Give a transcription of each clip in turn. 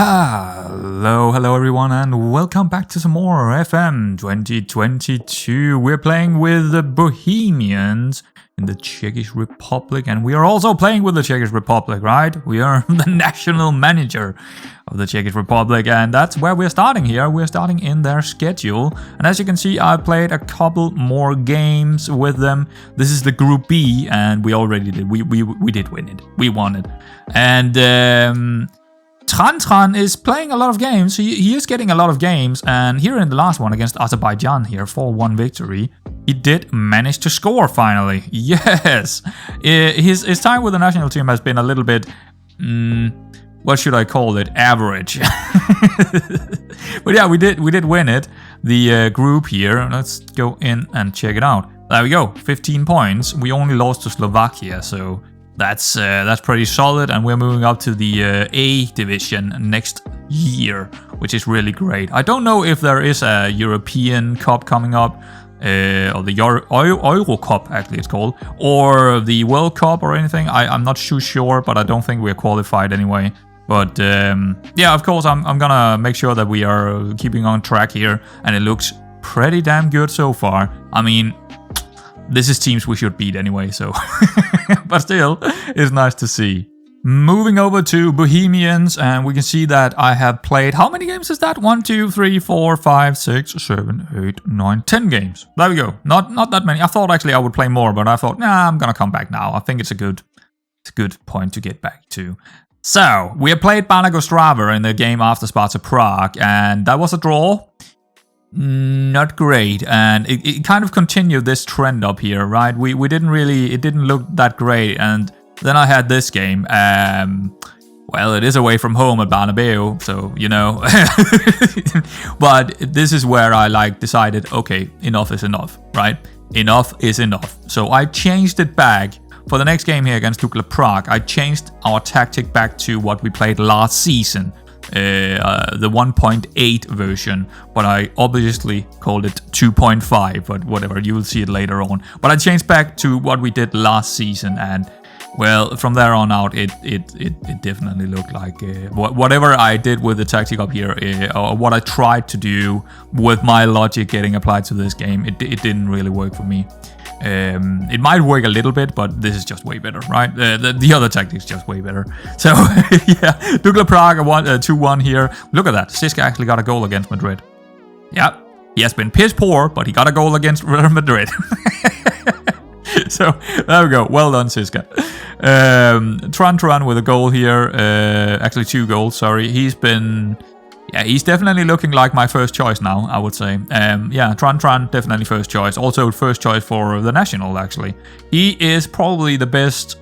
Hello everyone, and welcome back to some more FM22. We're playing with the Bohemians in the Czech Republic, and we are also playing with the Czech Republic, right? We are the national manager of the Czech Republic, and that's where we're starting here. We're starting in their schedule, and as you can see, I played a couple more games with them. This is the Group B, and we already did. We did win it. We won it, and Tran is playing a lot of games. He is getting a lot of games, and here in the last one against Azerbaijan here, 4-1 victory, he did manage to score finally. Yes! His time with the national team has been a little bit, what should I call it? Average. But yeah, we did win it, the group here. Let's go in and check it out. There we go, 15 points. We only lost to Slovakia, so that's pretty solid, and we're moving up to the A division next year, which is really great. I don't know if there is a European Cup coming up, or the Euro Cup actually it's called, or the World Cup or anything. I'm not too sure, but I don't think we're qualified anyway. But yeah, of course I'm gonna make sure that we are keeping on track here, and it looks pretty damn good so far. I mean, this is teams we should beat anyway, so but still, it's nice to see. Moving over to Bohemians, and we can see that I have played, how many games is that? 1, 2, 3, 4, 5, 6, 7, 8, 9, 10 games. There we go. Not that many. I thought actually I would play more, but I thought, nah, I'm gonna come back now. I think it's a good point to get back to. So, we have played Banagostrava in the game after Sparta Prague, and that was a draw. Not great, and it kind of continued this trend up here, right? We didn't really, it didn't look that great, and then I had this game. Well, it is away from home at Bernabeu, so you know. But this is where I decided, okay, enough is enough, right? Enough is enough. So I changed it back for the next game here against Dukla Prague. I changed our tactic back to what we played last season. The 1.8 version, but I obviously called it 2.5, but whatever, you will see it later on. But I changed back to what we did last season, and well, from there on out, it definitely looked like whatever I did with the tactic up here, or what I tried to do with my logic getting applied to this game, it didn't really work for me. It might work a little bit, but this is just way better, right? The other tactics just way better. So, yeah, Dukla Prague 2-1 here. Look at that. Siska actually got a goal against Madrid. Yeah, he has been piss poor, but he got a goal against Real Madrid. So, there we go. Well done, Siska. Tran with a goal here. Actually, 2 goals, sorry. He's definitely looking like my first choice now, I would say. Yeah, Tran, definitely first choice. Also first choice for the national, actually. He is probably the best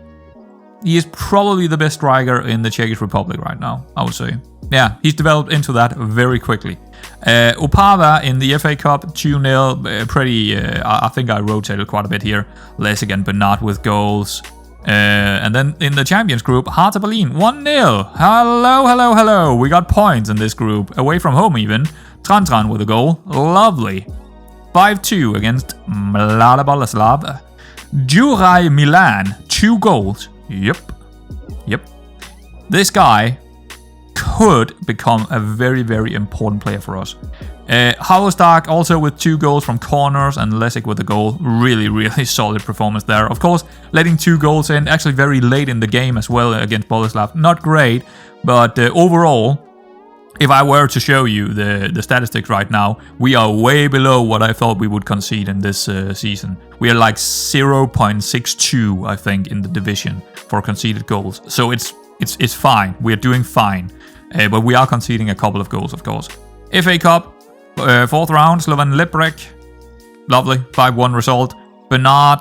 striker in the Czech Republic right now, I would say. Yeah, he's developed into that very quickly. Opava in the FA Cup, 2-0. Pretty, I think I rotated quite a bit here. Lessig and Bernard with goals. And then in the Champions group, Hertha Berlin, 1-0. Hello. We got points in this group, away from home even. Tran with a goal. Lovely. 5-2 against Mlada Boleslav. Juraj Milan, 2 goals. Yep. This guy could become a very, very important player for us. Hauestark also with 2 goals from corners, and Lessig with a goal. Really, really solid performance there. Of course, letting 2 goals in, actually very late in the game as well against Boleslav. Not great, but overall, if I were to show you the statistics right now, we are way below what I thought we would concede in this season. We are like 0.62, I think, in the division for conceded goals. So it's fine. We are doing fine. But we are conceding a couple of goals, of course. FA Cup, 4th round, Slovan Liberec. Lovely, 5-1 result. Bernard,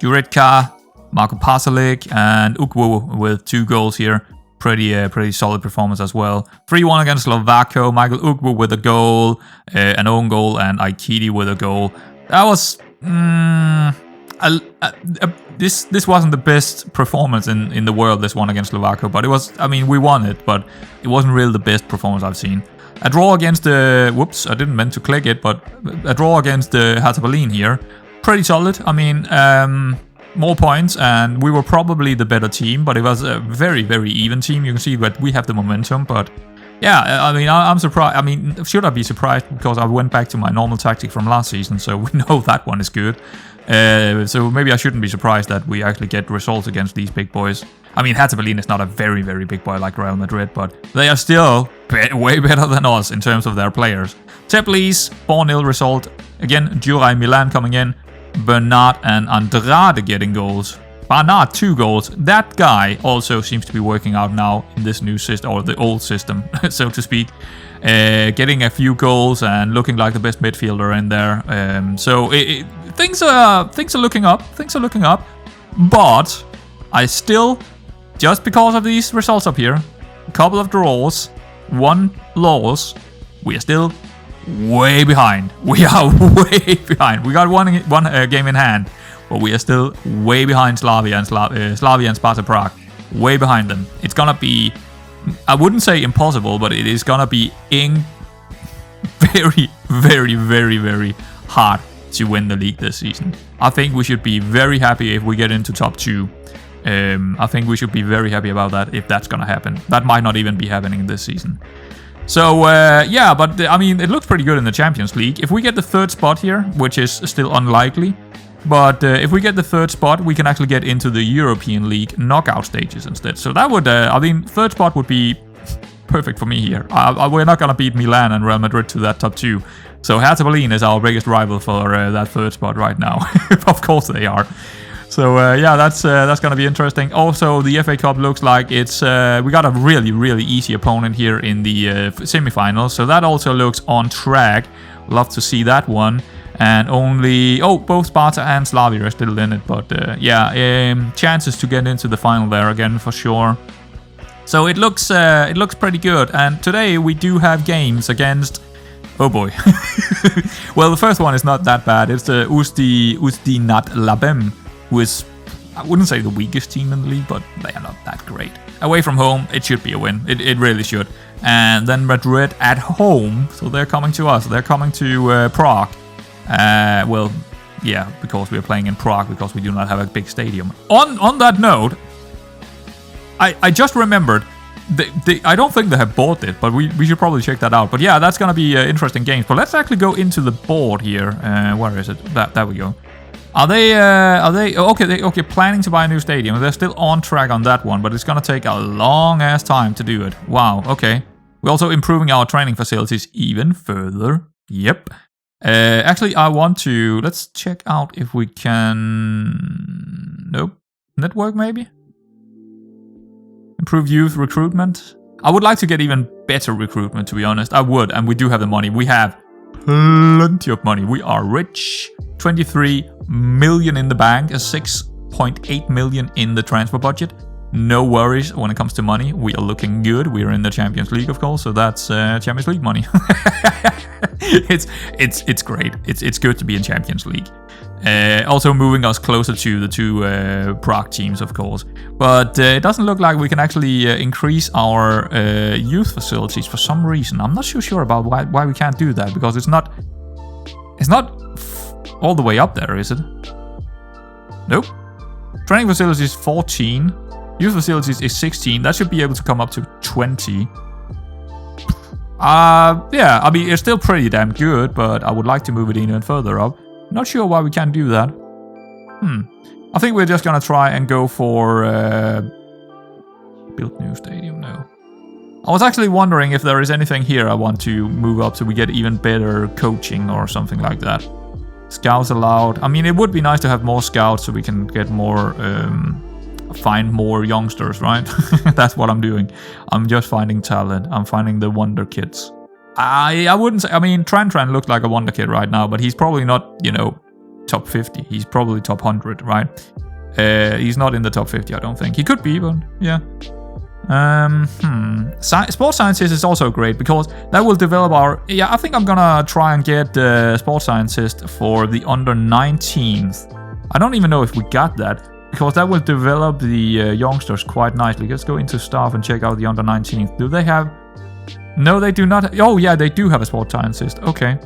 Juritka, Marko Pasalic, and Ukwu with 2 goals here. Pretty solid performance as well. 3-1 against Slovako. Michael Ukwu with a goal, an own goal, and Aikidi with a goal. That was this wasn't the best performance in the world, this one against Slovako, but it was, I mean, we won it, but it wasn't really the best performance I've seen. A draw against the, whoops, I didn't meant to click it, but a draw against the Hertha Berlin here. Pretty solid. I mean, more points, and we were probably the better team, but it was a very, very even team. You can see that we have the momentum, but Yeah, I mean, I'm surprised. I mean, should I be surprised? Because I went back to my normal tactic from last season, so we know that one is good. So maybe I shouldn't be surprised that we actually get results against these big boys. I mean, Hertha Berlin is not a very, very big boy like Real Madrid, but they are still way better than us in terms of their players. Teplice, 4-0 result. Again, Jurai Milan coming in. Bernard and Andrade getting goals. Bernard, 2 goals. That guy also seems to be working out now in this new system, or the old system, so to speak. Getting a few goals and looking like the best midfielder in there. So things are looking up. Things are looking up. But I still, just because of these results up here, a couple of draws, 1 loss, we are still way behind. We are way behind. We got one game in hand, but we are still way behind Slavia and Sparta Prague. Way behind them. It's gonna be, I wouldn't say impossible, but it is gonna be very, very, very, very hard to win the league this season. I think we should be very happy if we get into top 2. I think we should be very happy about that if that's gonna happen. That might not even be happening this season. So, yeah, but I mean, it looks pretty good in the Champions League. If we get the 3rd spot here, which is still unlikely, but if we get the 3rd spot, we can actually get into the European League knockout stages instead. So that would, I mean, 3rd spot would be perfect for me here. We're not going to beat Milan and Real Madrid to that top 2. So Hertha Berlin is our biggest rival for that 3rd spot right now. Of course they are. So yeah, that's going to be interesting. Also, the FA Cup looks like it's we got a really, really easy opponent here in the semi-finals. So that also looks on track. Love to see that one. And only both Sparta and Slavia are still in it. But yeah, chances to get into the final there again for sure. So it looks pretty good. And today we do have games against. Oh boy. Well, the first one is not that bad. It's the Ustinat Labem, who is, I wouldn't say the weakest team in the league, but they are not that great. Away from home, it should be a win. It really should. And then Madrid at home, so they're coming to us. They're coming to Prague. Well, yeah, because we're playing in Prague, because we do not have a big stadium. On that note, I just remembered, I don't think they have bought it, but we should probably check that out. But yeah, that's going to be interesting games. But let's actually go into the board here. Where is it? There we go. Are they okay, planning to buy a new stadium. They're still on track on that one, but it's gonna take a long ass time to do it. Wow, okay. We're also improving our training facilities even further. Yep. Actually, I want to, let's check out if we can, nope, network maybe? Improve youth recruitment. I would like to get even better recruitment, to be honest. I would, and we do have the money. We have plenty of money. We are rich. 23 million in the bank, 6.8 million in the transfer budget. No worries when it comes to money. We are looking good. We are in the Champions League, of course, so that's Champions League money. It's great. It's good to be in Champions League. Also moving us closer to the 2 Prague teams, of course. But it doesn't look like we can actually increase our youth facilities for some reason. I'm not sure about why we can't do that, because it's not all the way up there, is it? Nope. Training facilities 14. Youth facilities is 16. That should be able to come up to 20. Yeah, I mean, it's still pretty damn good, but I would like to move it even further up. Not sure why we can't do that. I think we're just gonna try and go for build new stadium. No. I was actually wondering if there is anything here I want to move up so we get even better coaching or something like that. Scouts allowed. I mean, it would be nice to have more scouts so we can get more, find more youngsters, right? That's what I'm doing. I'm just finding talent. I'm finding the wonder kids. I wouldn't say, I mean, Tran looked like a wonder kid right now, but he's probably not, you know, top 50. He's probably top 100, right? He's not in the top 50, I don't think. He could be, but yeah. Sports scientist is also great because that will develop our. Yeah, I think I'm gonna try and get sports scientist for the under 19th. I don't even know if we got that because that will develop the youngsters quite nicely. Let's go into staff and check out the under 19th. Do they have? No, they do not. Oh yeah, they do have a sports scientist. Okay,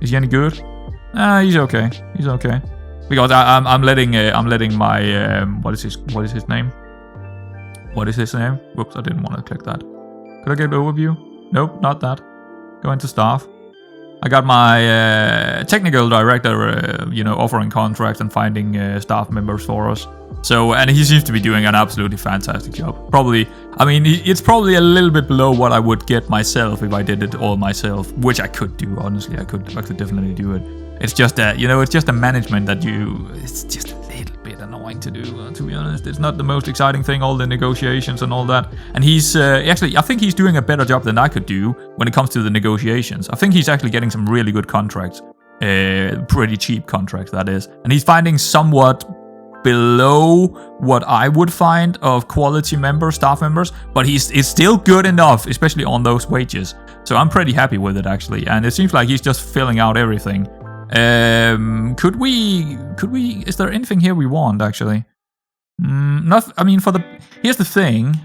is he any good? He's okay. He's okay. Because I'm letting my what is his name? What is his name? Whoops, I didn't want to click that. Could I get an overview? Nope, not that. Go into staff. I got my technical director, offering contracts and finding staff members for us. So, and he seems to be doing an absolutely fantastic job. Probably, I mean, it's probably a little bit below what I would get myself if I did it all myself, which I could do, honestly. I could definitely do it. It's just that, it's just a management that it's just a little bit annoying to do, to be honest. It's not the most exciting thing, all the negotiations and all that. And he's, actually, I think he's doing a better job than I could do when it comes to the negotiations. I think he's actually getting some really good contracts. Pretty cheap contracts, that is. And he's finding somewhat below what I would find of quality staff members, but it's still good enough, especially on those wages. So I'm pretty happy with it, actually. And it seems like he's just filling out everything. Could we, is there anything here we want, actually? Here's the thing.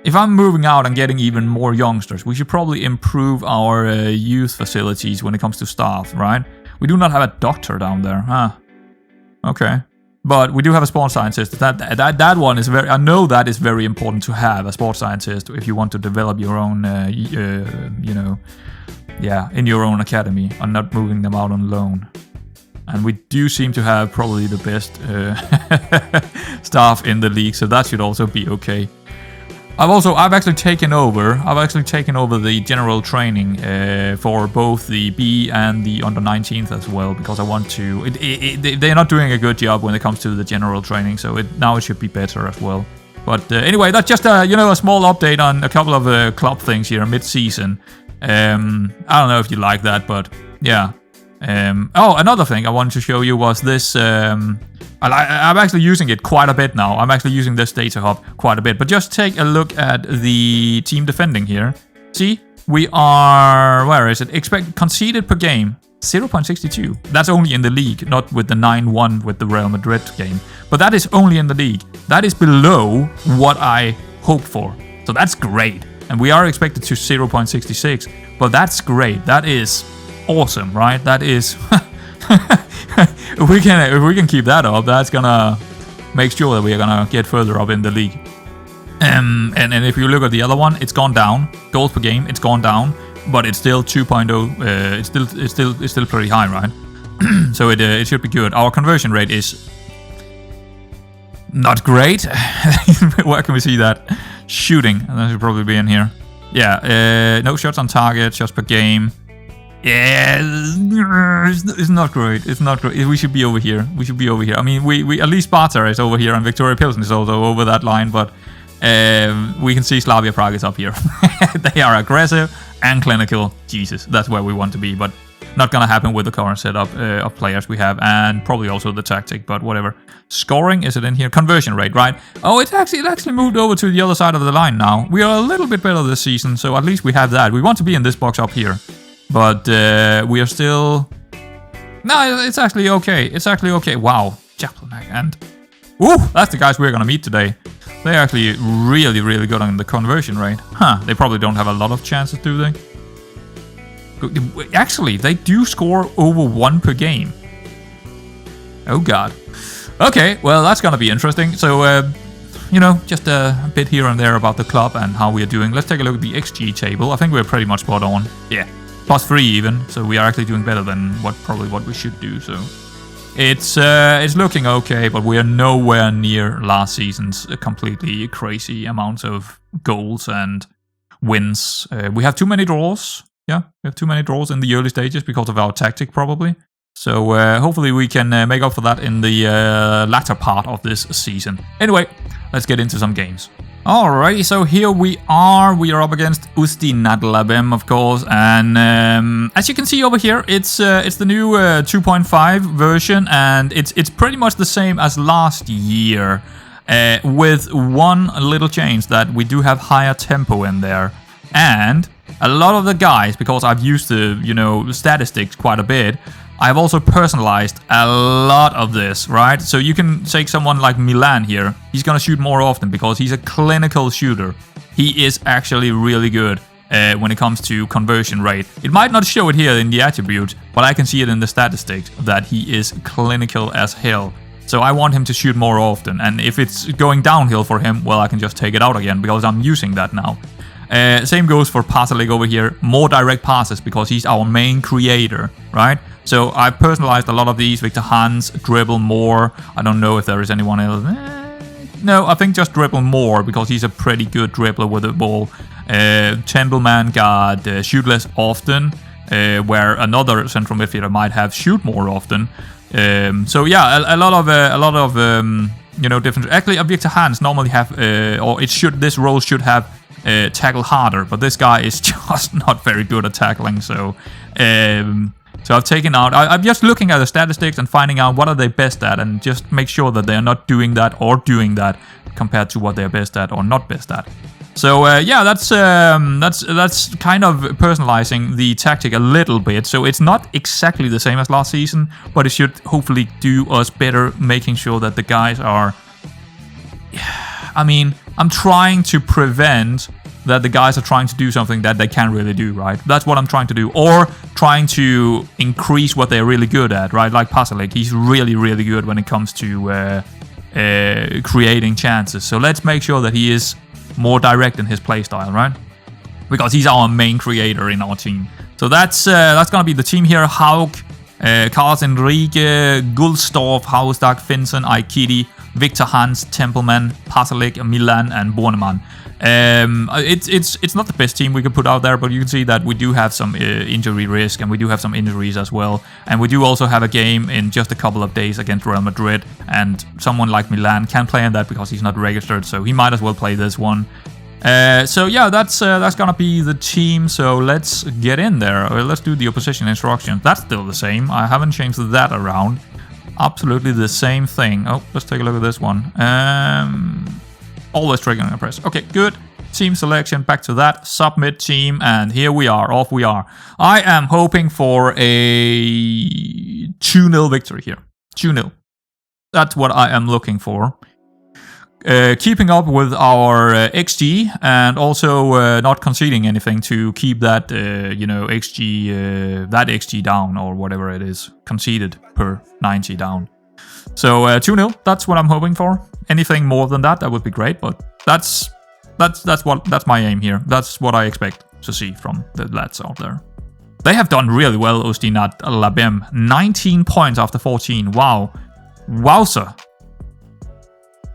If I'm moving out and getting even more youngsters, we should probably improve our youth facilities when it comes to staff, right? We do not have a doctor down there, huh? Okay. But we do have a sports scientist. That one is I know that is very important to have a sports scientist if you want to develop your own, in your own academy and not moving them out on loan. And we do seem to have probably the best staff in the league, so that should also be okay. I've actually taken over the general training for both the B and the under 19th as well, because I want to. They're not doing a good job when it comes to the general training, so now it should be better as well. But anyway, that's just a small update on a couple of club things here mid-season. I don't know if you like that, but yeah. Another thing I wanted to show you was this. I'm actually using it quite a bit now. I'm actually using this data hub quite a bit. But just take a look at the team defending here. See, we are, where is it? Conceded per game, 0.62. That's only in the league, not with the 9-1 with the Real Madrid game. But that is only in the league. That is below what I hoped for. So that's great. And we are expected to 0.66. But that's great. That is awesome, right? That is... if we can keep that up, that's gonna make sure that we are gonna get further up in the league. And if you look at the other one, it's gone down. Goals per game, it's gone down, but it's still 2.0. It's still pretty high, right? So it should be good. Our conversion rate is not great. Where can we see that? Shooting, and that should probably be in here. Yeah, no shots on target, shots per game. Yeah, it's not great. It's not great. We should be over here. I mean, we at least Sparta is over here, and Victoria Pilsen is also over that line. But we can see Slavia Prague is up here. They are aggressive and clinical. Jesus, that's where we want to be. But not gonna happen with the current setup of players we have, and probably also the tactic. But whatever. Scoring, is it in here? Conversion rate, right? Oh, it actually moved over to the other side of the line now. We are a little bit better this season, so at least we have that. We want to be in this box up here. But we are still... No, it's actually okay. Wow. Japlanak and... Ooh, that's the guys we're going to meet today. They're actually really, really good on the conversion rate. Huh, they probably don't have a lot of chances, do they? Actually, they do score over 1 per game. Oh, God. Okay, well, that's going to be interesting. So, just a bit here and there about the club and how we are doing. Let's take a look at the XG table. I think we're pretty much spot on. Yeah. +3 even, so we are actually doing better than what we should do. So it's looking okay, but we are nowhere near last season's completely crazy amounts of goals and wins. We have too many draws. Yeah, we have too many draws in the early stages because of our tactic, probably. So hopefully we can make up for that in the latter part of this season. Anyway, let's get into some games. Alrighty, so here we are. We are up against Usti Nadlabem, of course, and as you can see over here, it's the new 2.5 version, and it's pretty much the same as last year, with one little change, that we do have higher tempo in there, and a lot of the guys, because I've used the statistics quite a bit, I've also personalized a lot of this, right? So you can take someone like Milan here. He's gonna shoot more often because he's a clinical shooter. He is actually really good when it comes to conversion rate. It might not show it here in the attribute, but I can see it in the statistics that he is clinical as hell. So I want him to shoot more often. And if it's going downhill for him, well, I can just take it out again because I'm using that now. Same goes for Pasalic over here. More direct passes because he's our main creator, right? So I personalized a lot of these. Victor Hans, dribble more. I don't know if there is anyone else. No, I think just dribble more because he's a pretty good dribbler with the ball. Templeman got shoot less often, where another central midfielder might have shoot more often. So yeah, a lot of you know, different. Actually, Victor Hans normally have, or it should. This role should have tackle harder, but this guy is just not very good at tackling. So, so I've taken out. I'm just looking at the statistics and finding out what are they best at, and just make sure that they are not doing that or doing that compared to what they're best at or not best at. So yeah, that's kind of personalizing the tactic a little bit. So it's not exactly the same as last season, but it should hopefully do us better, making sure that the guys are. I mean, I'm trying to prevent that the guys are trying to do something that they can't really do, right? That's what I'm trying to do. Or trying to increase what they're really good at, right? Like Pasalic, he's really, really good when it comes to creating chances. So let's make sure that he is more direct in his playstyle, right? Because he's our main creator in our team. So that's gonna be the team here. Haug, Carlos Enrique, Gulstorff, Hausdag, Finson, Aikidi, Victor Hans, Templeman, Pasalic, Milan, and Bornemann. It's not the best team we could put out there, but you can see that we do have some injury risk, and we do have some injuries as well. And we do also have a game in just a couple of days against Real Madrid, and someone like Milan can't play in that because he's not registered, so he might as well play this one. So yeah, that's gonna be the team. So let's get in there. Let's do the opposition instructions. That's still the same. I haven't changed that around. Absolutely the same thing. Oh, let's take a look at this one. Always triggering a press. Okay, good. Team selection, back to that. Submit team, and here we are. Off we are. I am hoping for a 2-0 victory here. 2-0. That's what I am looking for. Keeping up with our XG, and also not conceding anything to keep that, you know, XG, that XG down, or whatever it is, conceded per 90 down. So 2-0, that's what I'm hoping for. Anything more than that, that would be great, but that's my aim here. That's what I expect to see from the lads out there. They have done really well, Ostinat Labem. 19 points after 14. Wow. Wowza.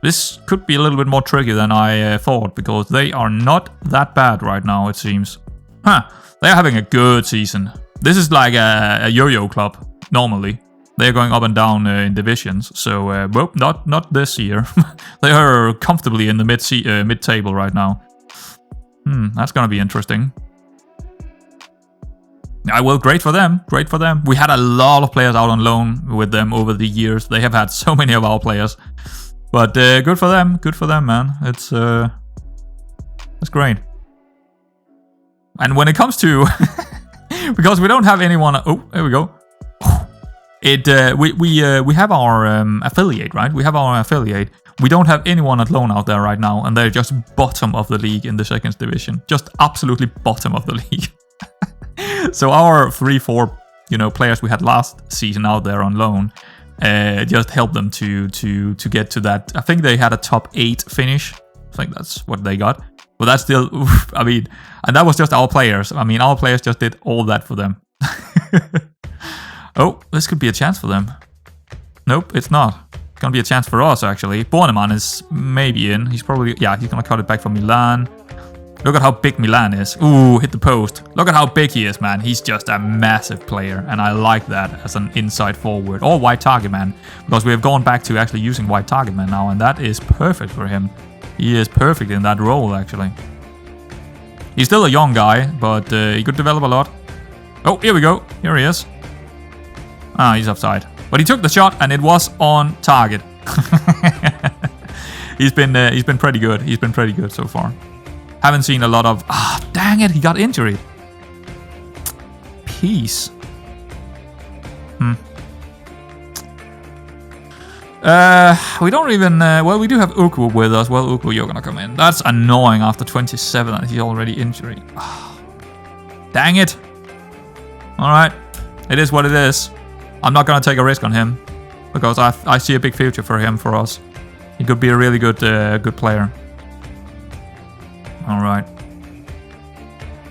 This could be a little bit more tricky than I thought, because they are not that bad right now, it seems. Huh, they're having a good season. This is like a yo-yo club, normally. They're going up and down in divisions, so, well, not this year. They are comfortably in the mid-table right now. That's gonna be interesting. Yeah, well, great for them, great for them. We had a lot of players out on loan with them over the years. They have had so many of our players. But good for them, man. It's great. And when it comes to, because we don't have anyone. Oh, there we go. We have our affiliate, right? We have our affiliate. We don't have anyone at loan out there right now, and they're just bottom of the league in the second division. Just absolutely bottom of the league. So our 3-4, you know, players we had last season out there on loan. Just help them to get to that. I think they had a top 8 finish. I think that's what they got. But that's still, I mean, and that was just our players. I mean, our players just did all that for them. Oh, this could be a chance for them. Nope, it's not. It's gonna be a chance for us, actually. Bornemann is maybe in. He's probably, yeah, he's gonna cut it back for Milan. Look at how big Milan is. Ooh, hit the post. Look at how big he is, man. He's just a massive player, and I like that as an inside forward. Or wide target man, because we have gone back to actually using wide target man now, and that is perfect for him. He is perfect in that role, actually. He's still a young guy, but he could develop a lot. Oh, here we go. Here he is. Ah, he's offside. But he took the shot, and it was on target. He's been pretty good. He's been pretty good so far. Haven't seen a lot of... Ah, dang it, he got injured. Peace. We don't even... well, we do have Uku with us. Well, Uku, you're gonna come in. That's annoying after 27 and he's already injured. Oh, dang it. Alright. It is what it is. I'm not gonna take a risk on him, because I see a big future for him, for us. He could be a really good good player. Alright.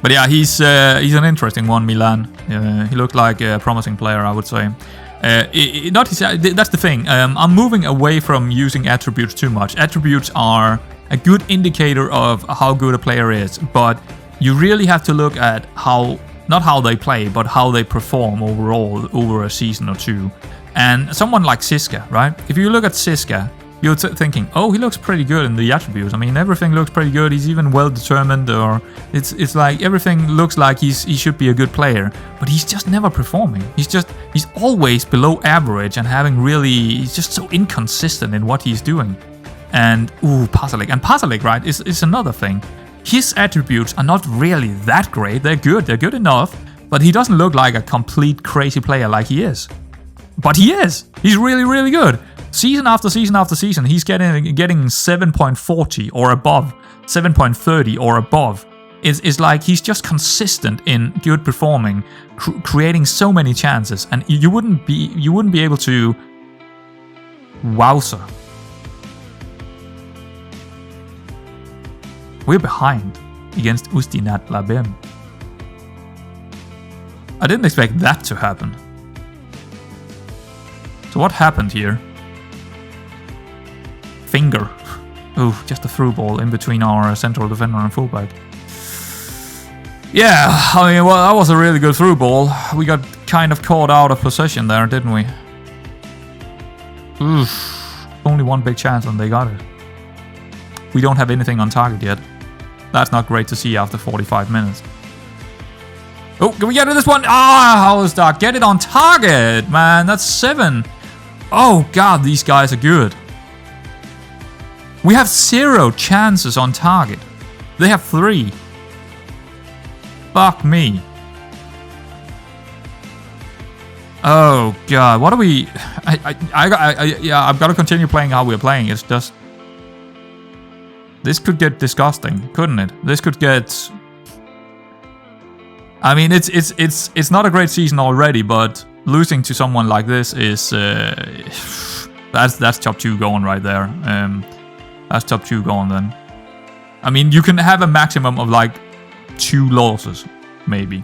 But yeah, he's an interesting one, Milan. He looked like a promising player, I would say. That's the thing. I'm moving away from using attributes too much. Attributes are a good indicator of how good a player is, but you really have to look at not how they play, but how they perform overall over a season or two. And someone like Siska, right? If you look at Siska, you're thinking, oh, he looks pretty good in the attributes. I mean, everything looks pretty good. He's even well determined, or it's like everything looks like he should be a good player, but he's just never performing. He's always below average and he's just so inconsistent in what he's doing. And Pasalic, right, is another thing. His attributes are not really that great. They're good enough, but he doesn't look like a complete crazy player like he is. But he is. He's really, really good. Season after season after season, he's getting 7.40 or above, 7.30 or above. It's like he's just consistent in good performing, creating so many chances, and you wouldn't be able to. Wowza. We're behind against Ustinat Labem. I didn't expect that to happen. So what happened here? Finger. Ooh, just a through ball in between our central defender and fullback. Yeah, I mean, well, that was a really good through ball. We got kind of caught out of possession there, didn't we? Oof. Only one big chance and they got it. We don't have anything on target yet. That's not great to see after 45 minutes. Oh, can we get to this one? How is that? Get it on target, man. That's 7. Oh, God, these guys are good. We have 0 chances on target. They have 3. Fuck me. Oh, God. What are we... I've got to continue playing how we're playing. It's just... This could get disgusting, couldn't it? This could get... I mean, it's not a great season already, but losing to someone like this is... that's top 2 going right there. That's top 2 going then. I mean, you can have a maximum of like 2 losses, maybe.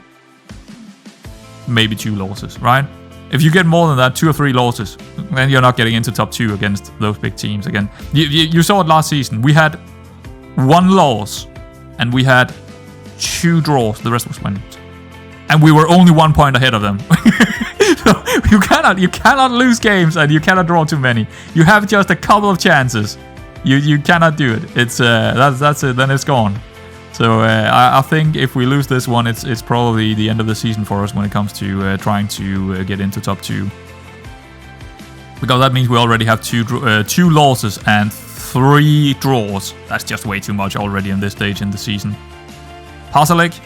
Maybe 2 losses, right? If you get more than that, 2 or 3 losses, then you're not getting into top 2 against those big teams again. You saw it last season. We had 1 loss, and we had 2 draws. The rest was wins. And we were only 1 point ahead of them. So you cannot lose games, and you cannot draw too many. You have just a couple of chances. You cannot do it. It's that's it. Then it's gone. So I think if we lose this one, it's probably the end of the season for us when it comes to trying to get into top 2. Because that means we already have 2 losses and 3 draws. That's just way too much already in this stage in the season. Pasalic,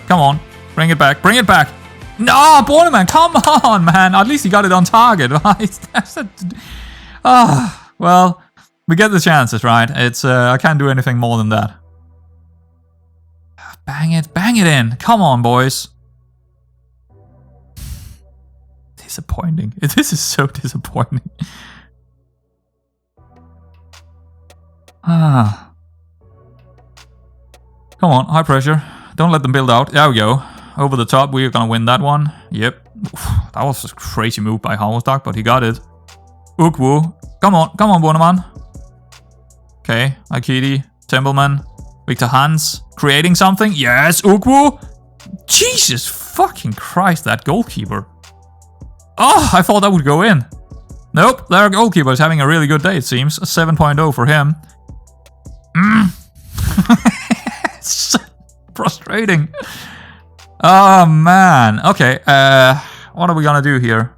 come on, bring it back, bring it back. No, Bohemian, come on, man. At least he got it on target, right? Well. We get the chances, right? It's I can't do anything more than that. Bang it in. Come on, boys. Disappointing. This is so disappointing. Come on, high pressure. Don't let them build out. There we go. Over the top, we're gonna win that one. Yep. That was a crazy move by Halmstad, but he got it. Ukwu. Come on, Bohemian. Okay, Akidi, Templeman, Victor Hans, creating something. Yes, Ukwu. Jesus fucking Christ, that goalkeeper. Oh, I thought that would go in. Nope, their goalkeeper is having a really good day, it seems. A 7.0 for him. It's so frustrating. Oh, man. Okay, what are we gonna do here?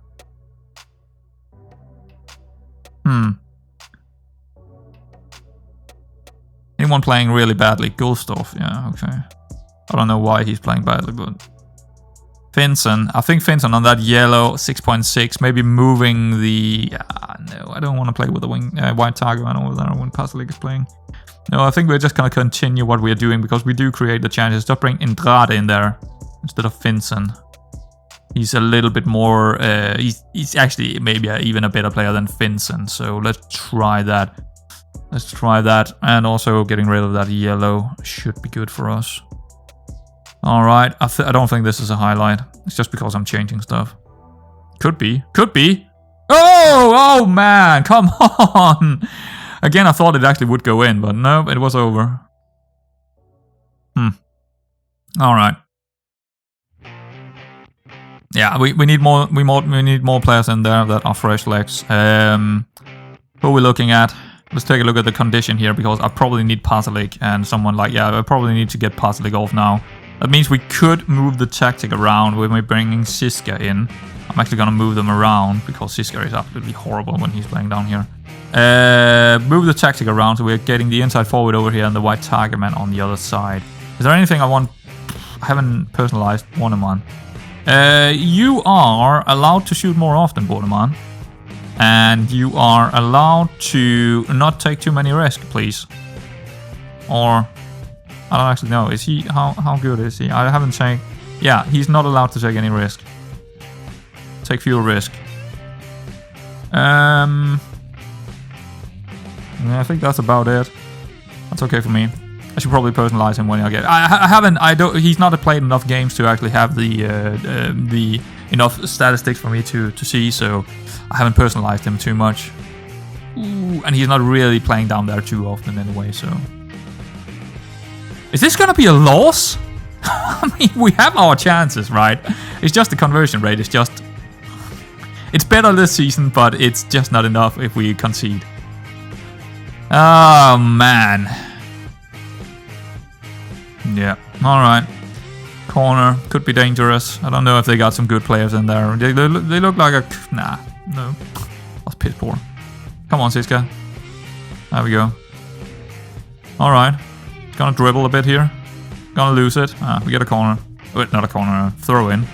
Anyone playing really badly? Gustav, yeah, okay. I don't know why he's playing badly, but... Finson, I think Finson on that yellow, 6.6, maybe moving the... no, I don't want to play with the wing, white target, I don't know when Pasalic is playing. No, I think we're just going to continue what we're doing, because we do create the chances. Just bring Andrade in there, instead of Finson. He's a little bit more... he's actually maybe even a better player than Finson, so let's try that. And also getting rid of that yellow should be good for us. Alright, I don't think this is a highlight. It's just because I'm changing stuff. Could be. Could be. Oh man, come on. Again, I thought it actually would go in, but no, it was over. Alright. Yeah, we need more players in there that are fresh legs. Who are we looking at? Let's take a look at the condition here, because I probably need Pasalic and someone like, I probably need to get Pasalic off now. That means we could move the tactic around when we're bringing Siska in. I'm actually going to move them around because Siska is absolutely horrible when he's playing down here. Move the tactic around so we're getting the inside forward over here and the white target man on the other side. Is there anything I want? I haven't personalized Bornemann. You are allowed to shoot more often, Bornemann. And you are allowed to not take too many risks, please. Or... I don't actually know. Is he... How good is he? I haven't checked. Yeah, he's not allowed to take any risk. Take fewer risk. Yeah, I think that's about it. That's okay for me. I should probably personalize him when I get... I haven't... He's not played enough games to actually have the enough statistics for me to see, so I haven't personalized him too much. Ooh, and he's not really playing down there too often anyway, so... Is this gonna be a loss? I mean, we have our chances, right? It's just the conversion rate. It's just... It's better this season, but it's just not enough if we concede. Oh, man. Yeah, alright. Corner, could be dangerous. I don't know if they got some good players in there. They look like a... Nah, no. That's piss poor. Come on, Siska. There we go. Alright. Gonna dribble a bit here. Gonna lose it. We get a corner. Wait, not a corner. Throw in.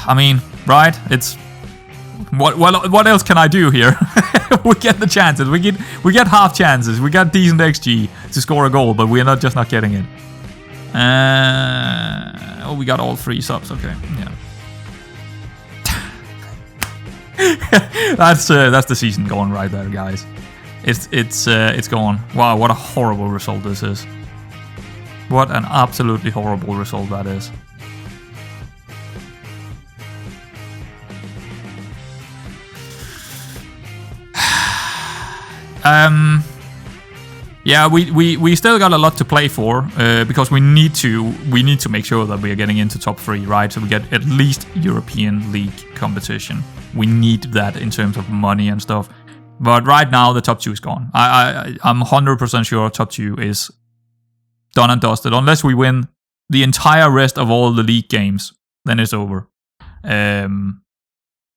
I mean, right? It's... What else can I do here? We get the chances. We get half chances. We got decent XG to score a goal, but we're not getting it. Oh, we got all 3 subs. Okay, yeah. That's the season going right there, guys. It's going. Wow, what a horrible result this is. What an absolutely horrible result that is. Yeah, we still got a lot to play for, because we need to make sure that we are getting into top 3, right? So we get at least European League competition. We need that in terms of money and stuff. But right now the top 2 is gone. I'm 100% sure top 2 is done and dusted. Unless we win the entire rest of all the league games, then it's over.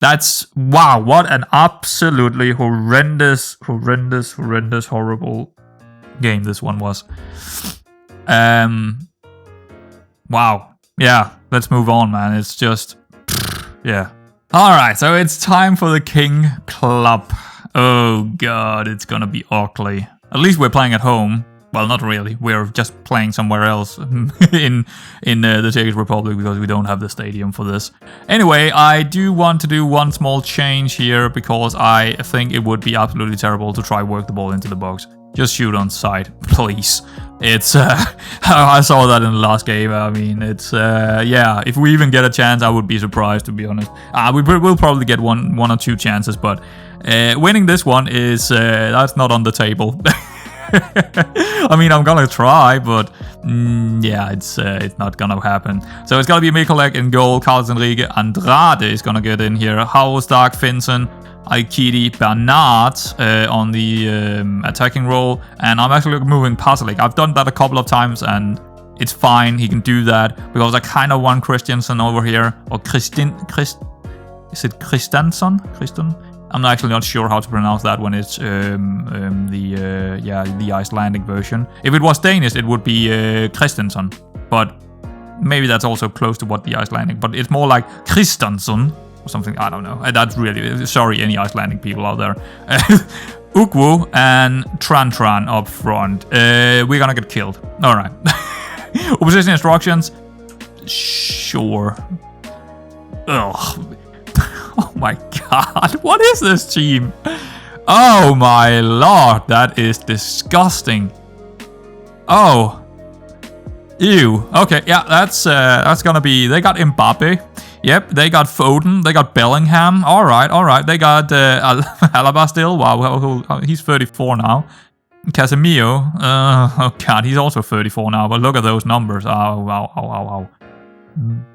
That's... Wow, what an absolutely horrendous, horrible game this one was. Wow. Yeah, let's move on, man. It's just... Yeah. Alright, so it's time for the King Club. Oh god, it's gonna be ugly. At least we're playing at home. Well, not really. We're just playing somewhere else in the Czech Republic because we don't have the stadium for this. Anyway, I do want to do one small change here because I think it would be absolutely terrible to try work the ball into the box. Just shoot on sight, please. It's I saw that in the last game. I mean, it's yeah. If we even get a chance, I would be surprised, to be honest. We'll probably get one or 2 chances, but winning this one is that's not on the table. I mean, I'm gonna try, but yeah, it's not gonna happen. So it's gonna be Mikolek in goal, Carlos Enrique, Andrade is gonna get in here, Hausdorff, Finson, Aikidi, Bernard on the attacking role, and I'm actually moving Pasalic. I've done that a couple of times, and it's fine. He can do that because I kind of want Christiansen over here, or is it Christensen? I'm actually not sure how to pronounce that when it's the Icelandic version. If it was Danish, it would be Christensen, but maybe that's also close to what the Icelandic. But it's more like Christensen or something. I don't know. That's really sorry, any Icelandic people out there. Ukwu and Tran up front. We're gonna get killed. All right. Opposition instructions. Sure. Ugh. Oh my god, what is this team? Oh my lord, that is disgusting. Oh. Ew. Okay, yeah, that's gonna be... They got Mbappe. Yep, they got Foden. They got Bellingham. All right. They got Alaba still. Wow, he's 34 now. Casemiro. Oh, God, he's also 34 now. But look at those numbers. Oh, wow.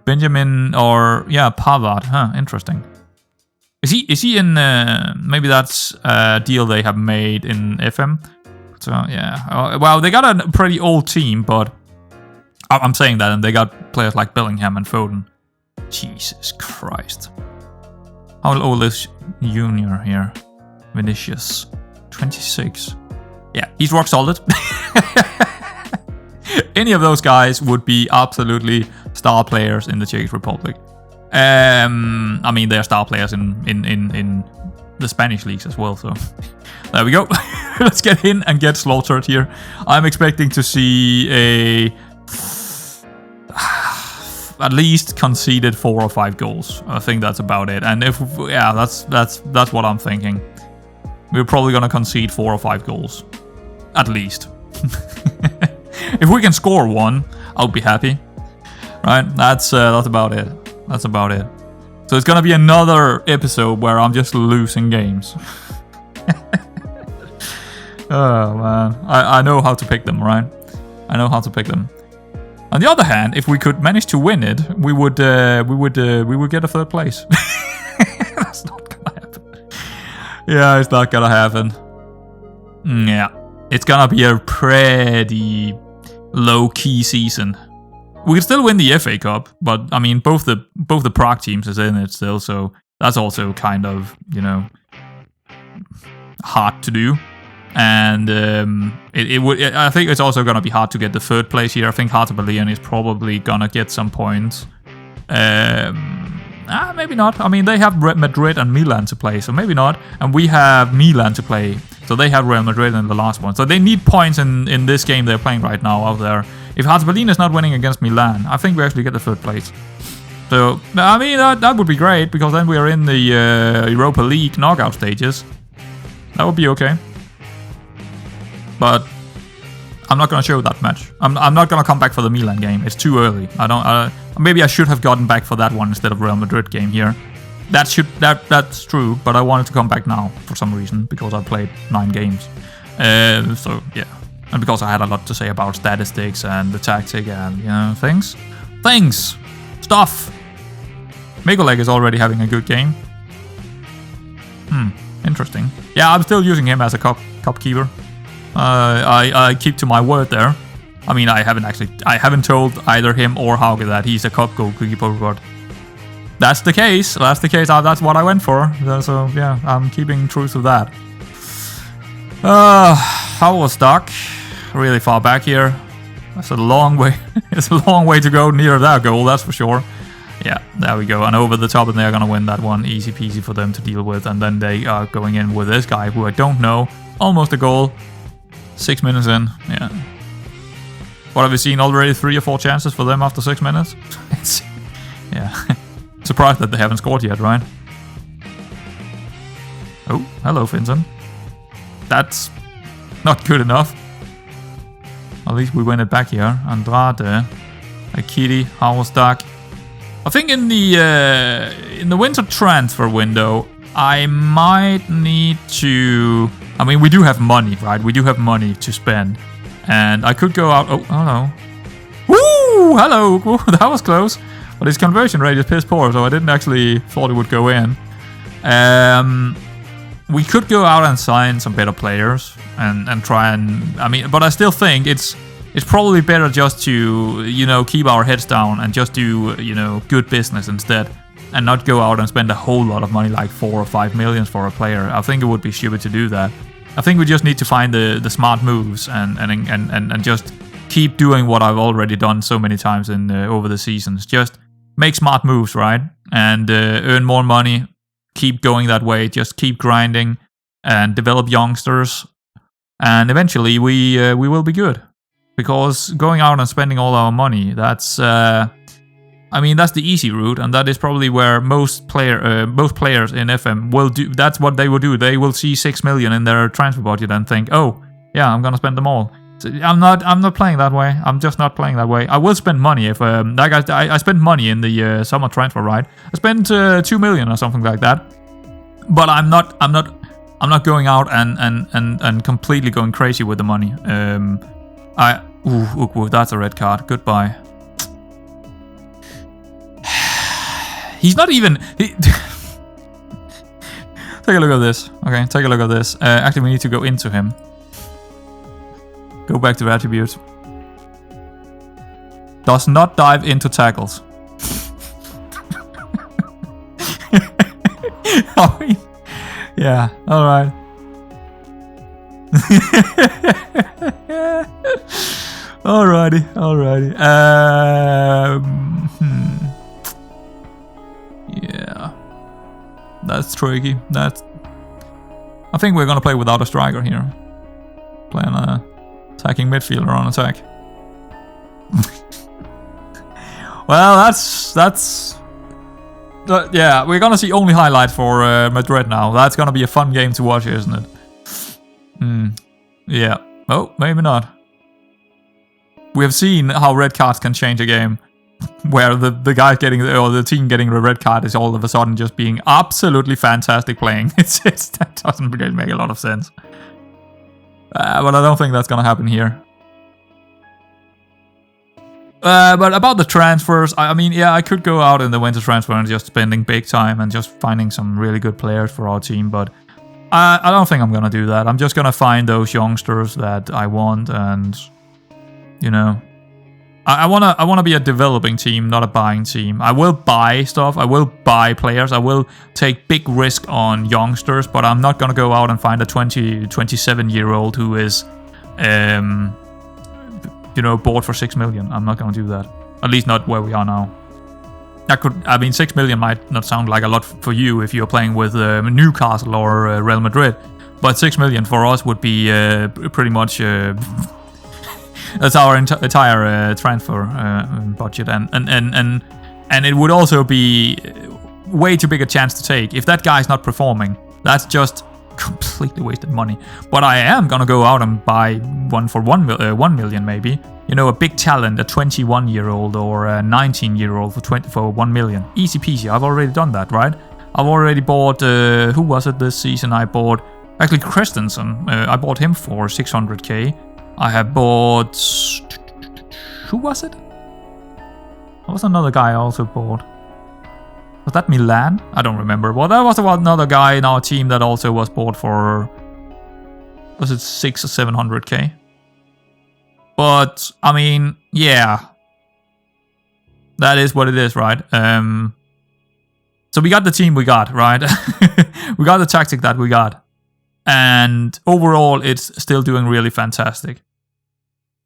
Benjamin or... Yeah, Pavard. Huh, interesting. Is he in... maybe that's a deal they have made in FM. So, yeah. Well, they got a pretty old team, but... I'm saying that, and they got players like Bellingham and Foden. Jesus Christ. How old is Junior here? Vinicius. 26. Yeah, he's rock solid. Any of those guys would be absolutely star players in the Czech Republic. I mean, they're star players in the Spanish leagues as well, so... There we go. Let's get in and get slaughtered here. I'm expecting to see a... at least conceded 4 or 5 goals. I think that's about it. And if that's what I'm thinking. We're probably gonna concede 4 or 5 goals, at least. If we can score 1, I'll be happy. Right? That's about it. That's about it. So it's gonna be another episode where I'm just losing games. Oh man, I know how to pick them, right? I know how to pick them. On the other hand, if we could manage to win it, we would get a 3rd place. That's not gonna happen. Yeah, it's not gonna happen. Yeah, it's gonna be a pretty low-key season. We can still win the FA Cup, but I mean, both the Prague teams is in it still, so that's also kind of, you know, hard to do. And I think it's also going to be hard to get the 3rd place here. I think Hertha Berlin is probably going to get some points. Maybe not. I mean, they have Madrid and Milan to play, so maybe not. And we have Milan to play, so they have Real Madrid in the last one. So they need points in this game they're playing right now out there. If Hertha Berlin is not winning against Milan, I think we actually get the 3rd place. So, I mean, that would be great, because then we are in the Europa League knockout stages. That would be okay. But I'm not gonna show that match. I'm not gonna come back for the Milan game. It's too early. Maybe I should have gotten back for that one instead of Real Madrid game here. That's true. But I wanted to come back now for some reason, because I played 9 games. So yeah, and because I had a lot to say about statistics and the tactic and, you know, stuff. Mikoleg is already having a good game. Interesting. Yeah, I'm still using him as a cup keeper. I keep to my word there. I mean, I haven't told either him or Hauge that he's a cup goalkeeper, but that's the case. That's what I went for. So yeah, I'm keeping true to that. How was stuck really far back here. That's a long way. It's a long way to go near that goal, that's for sure. Yeah, there we go. And over the top, and they're gonna win that one. Easy peasy for them to deal with. And then they are going in with this guy who I don't know. Almost a goal. 6 minutes in, yeah. What have we seen already? 3 or 4 chances for them after 6 minutes? Yeah. Surprised that they haven't scored yet, right? Oh, hello, Vincent. That's not good enough. At least we win it back here. Andrade, Akiri, Howelstak. I think in the winter transfer window, I might need to... I mean, we do have money, right? We do have money to spend. And I could go out... Oh, hello. Woo! Hello! Ooh, that was close. But his conversion rate is piss poor, so I didn't actually thought it would go in. We could go out and sign some better players and try and... I mean, but I still think it's probably better just to, you know, keep our heads down and just do, you know, good business instead. And not go out and spend a whole lot of money, like 4 or 5 million for a player. I think it would be stupid to do that. I think we just need to find the smart moves and just keep doing what I've already done so many times in over the seasons. Just make smart moves, right? And earn more money. Keep going that way. Just keep grinding and develop youngsters. And eventually we will be good. Because going out and spending all our money, that's... I mean, that's the easy route, and that is probably where most players in FM will do. That's what they will do. They will see 6 million in their transfer budget and think, oh, yeah, I'm gonna spend them all. I'm not playing that way. I'm just not playing that way. I will spend money if like I spent money in the summer transfer, right? I spent 2 million or something like that. But I'm not going out and completely going crazy with the money. Ooh, that's a red card. Goodbye. He's not even. Take a look at this. Okay, take a look at this. Actually, we need to go into him. Go back to attributes. Does not dive into tackles. I mean, yeah, alright. Alrighty. Yeah. That's tricky. I think we're gonna play without a striker here. Playing a attacking midfielder on attack. Well, that's. Yeah, we're gonna see only highlight for Madrid now. That's gonna be a fun game to watch, isn't it? Yeah. Oh, maybe not. We have seen how red cards can change a game. Where the guy getting or the team getting the red card is all of a sudden just being absolutely fantastic playing. That doesn't really make a lot of sense. But I don't think that's gonna happen here. But about the transfers, I mean, yeah, I could go out in the winter transfer and just spending big time and just finding some really good players for our team. But I don't think I'm gonna do that. I'm just gonna find those youngsters that I want, and you know. I wanna be a developing team, not a buying team. I will buy stuff. I will buy players. I will take big risk on youngsters, but I'm not gonna go out and find a 27-year-old who is, bought for 6 million. I'm not gonna do that. At least not where we are now. 6 million might not sound like a lot for you if you're playing with Newcastle or Real Madrid, but 6 million for us would be pretty much. That's our entire transfer budget, and it would also be way too big a chance to take. If that guy's not performing, that's just completely wasted money. But I am gonna go out and buy one for 1 million maybe. You know, a big talent, a 21-year-old or a 19-year-old for 1 million. Easy peasy. I've already done that, right? I've already bought. Who was it this season? I bought actually Christensen. I bought him for 600k. I have bought. Who was it? There was another guy I also bought. Was that Milan? I don't remember. Well, there was another guy in our team that also was bought for. Was it 600 or 700k? But I mean, yeah, that is what it is, right? So we got the team we got, right? We got the tactic that we got. And overall, it's still doing really fantastic.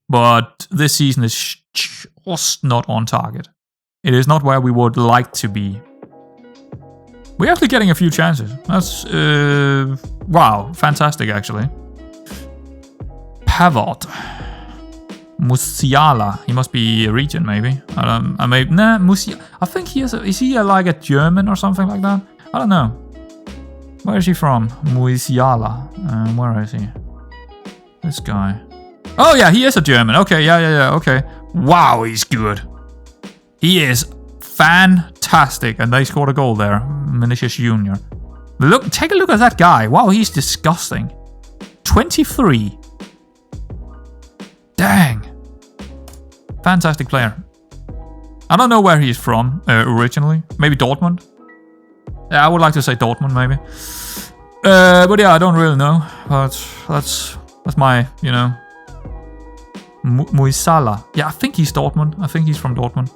But this season is just not on target. It is not where we would like to be. We're actually getting a few chances. That's, wow, fantastic actually. Pavard. Musiala. He must be a region, maybe. Musiala. I think he is he like a German or something like that? I don't know. Where is he from? Musiala. Where is he? This guy. Oh yeah, he is a German. Okay, yeah, okay. Wow, he's good. He is fantastic. And they scored a goal there. Vinicius Jr. Look, take a look at that guy. Wow, he's disgusting. 23. Dang. Fantastic player. I don't know where he's from originally. Maybe Dortmund? Yeah, I would like to say Dortmund, maybe. But yeah, I don't really know. But that's my, you know... Musiala. Yeah, I think he's Dortmund. I think he's from Dortmund.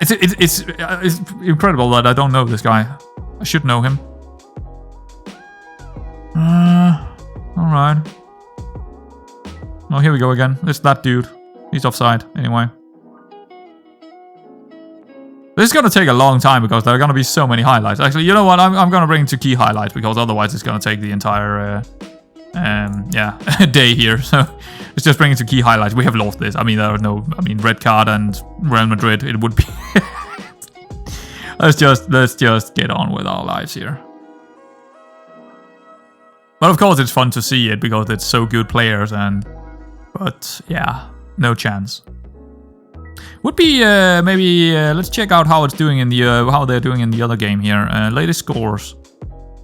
It's incredible that I don't know this guy. I should know him. Alright. Oh, here we go again. It's that dude. He's offside, anyway. This is going to take a long time because there are going to be so many highlights. Actually, you know what? I'm going to bring to key highlights because otherwise it's going to take the entire day here. So let's just bring it to key highlights. We have lost this. I mean, there are no... I mean, red card and Real Madrid, it would be... let's just get on with our lives here. But of course it's fun to see it because it's so good players and But yeah, no chance. Would be maybe let's check out how it's doing in the how they're doing in the other game here. Latest scores.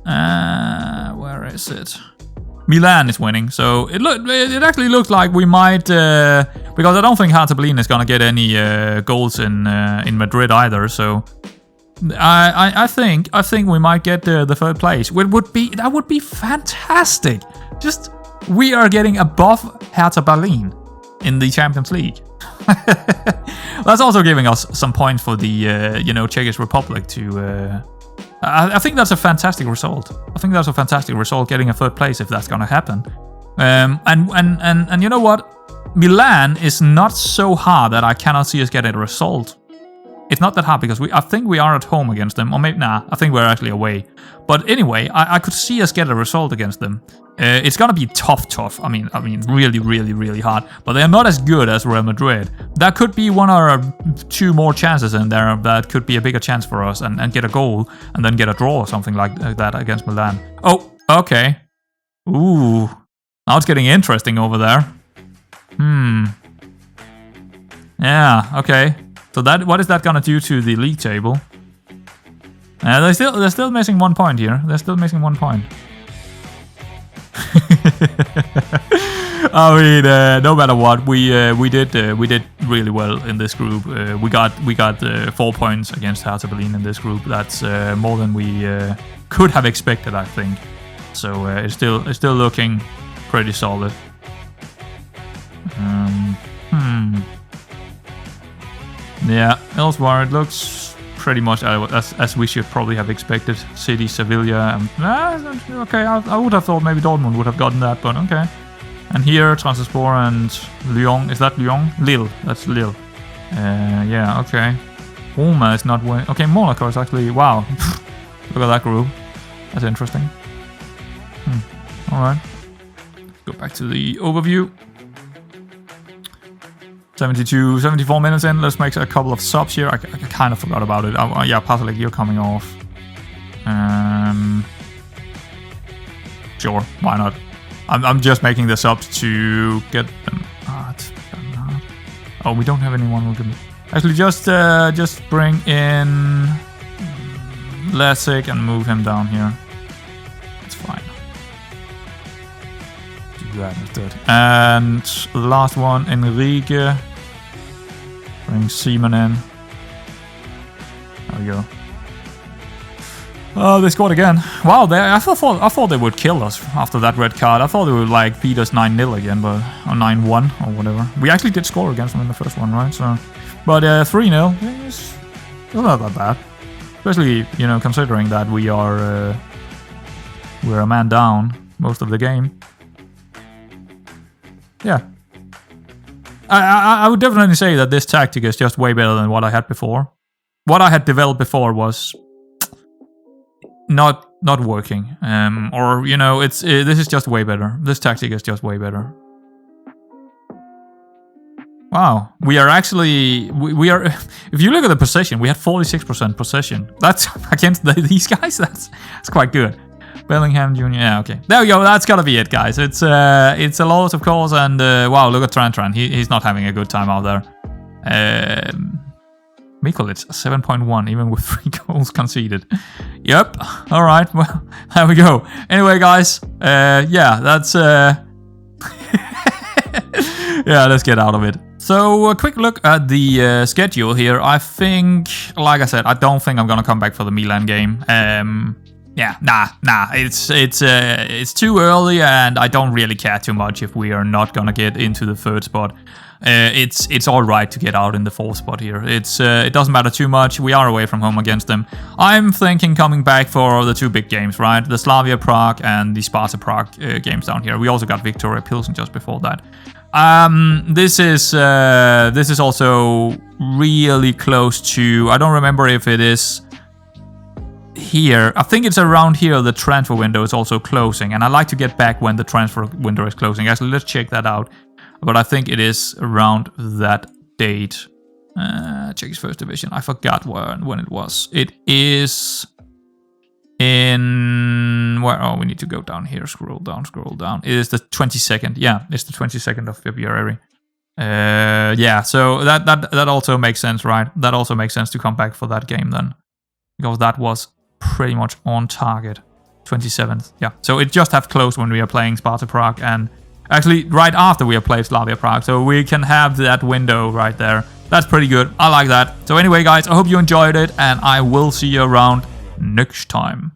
Where is it? Milan is winning, so it actually looks like we might because I don't think Hertha Berlin is gonna get any goals in Madrid either. So I think we might get the third place. That would be fantastic. Just we are getting above Hertha Berlin in the Champions League. That's also giving us some points for the Czech Republic to. I think that's a fantastic result. I think that's a fantastic result, getting a third place if that's gonna happen. And you know what? Milan is not so hard that I cannot see us getting a result. It's not that hard because I think we are at home against them, or maybe I think we're actually away. But anyway, I could see us get a result against them. It's gonna be tough. I mean, really hard. But they're not as good as Real Madrid. That could be one or two more chances in there. That could be a bigger chance for us, and get a goal, and then get a draw or something like that against Milan. Oh, okay. Ooh, now it's getting interesting over there. Yeah, okay. So what is that gonna do to the league table? They're still missing 1 point here. They're still missing 1 point. I mean, no matter what, we did really well in this group. We got 4 points against Hertha Berlin in this group. That's more than we could have expected, I think. So it's still looking pretty solid. Yeah, elsewhere it looks pretty much as we should probably have expected. City, Sevilla, okay, I would have thought maybe Dortmund would have gotten that, but okay. And here, Trabzonspor and Lyon. Is that Lyon? Lille. That's Lille. Yeah, okay. Roma is not winning. Okay, Monaco is actually... Wow. Look at that group. That's interesting. Alright. Go back to the overview. 74 minutes in. Let's make a couple of subs here. I kind of forgot about it. Yeah, Pasalik, you're coming off. Sure, why not? I'm just making the subs to get them. Oh, we don't have anyone who can. Actually, just bring in Lessig and move him down here. It's fine. Do that instead. And the last one, Enrique. Bring Seaman in. There we go. Oh, they scored again. Wow, I thought they would kill us after that red card. I thought they would like beat us 9-0 again, but or 9-1 or whatever. We actually did score against them in the first one, right? So, but 3-0 is not that bad, especially considering that we're a man down most of the game. Yeah. I would definitely say that this tactic is just way better than what I had before. What I had developed before was not working, or this is just way better. This tactic is just way better. Wow, we are actually we are. If you look at the possession, we had 46% possession. That's against these guys. That's quite good. Bellingham Jr. Yeah, okay. There we go. That's gotta be it, guys. It's a lot, of course, and wow, look at Tran. He's not having a good time out there. Mikolic 7.1, even with 3 goals conceded. Yep. All right. Well, there we go. Anyway, guys. Yeah, that's. Yeah, let's get out of it. So a quick look at the schedule here. I think, like I said, I don't think I'm gonna come back for the Milan game. Yeah, nah. It's too early, and I don't really care too much if we are not gonna get into the third spot. It's all right to get out in the fourth spot here. It doesn't matter too much. We are away from home against them. I'm thinking coming back for the 2 big games, right? The Slavia Prague and the Sparta Prague games down here. We also got Victoria Pilsen just before that. This is also really close to. I don't remember if it is here. I think it's around here the transfer window is also closing, and I like to get back when the transfer window is closing. Actually, let's check that out. But I think it is around that date. Czech's first division. I forgot when it was. It is in then where? Oh, we need to go down here. Scroll down. It is the 22nd. Yeah, it's the 22nd of February. Yeah, so that also makes sense, right? That also makes sense to come back for that game then, because that was pretty much on target. 27th. Yeah, so it just have closed when we are playing Sparta Prague, and actually right after we have played Slavia Prague, so we can have that window right there. That's pretty good. I like that. So anyway, guys, I hope you enjoyed it, and I will see you around next time.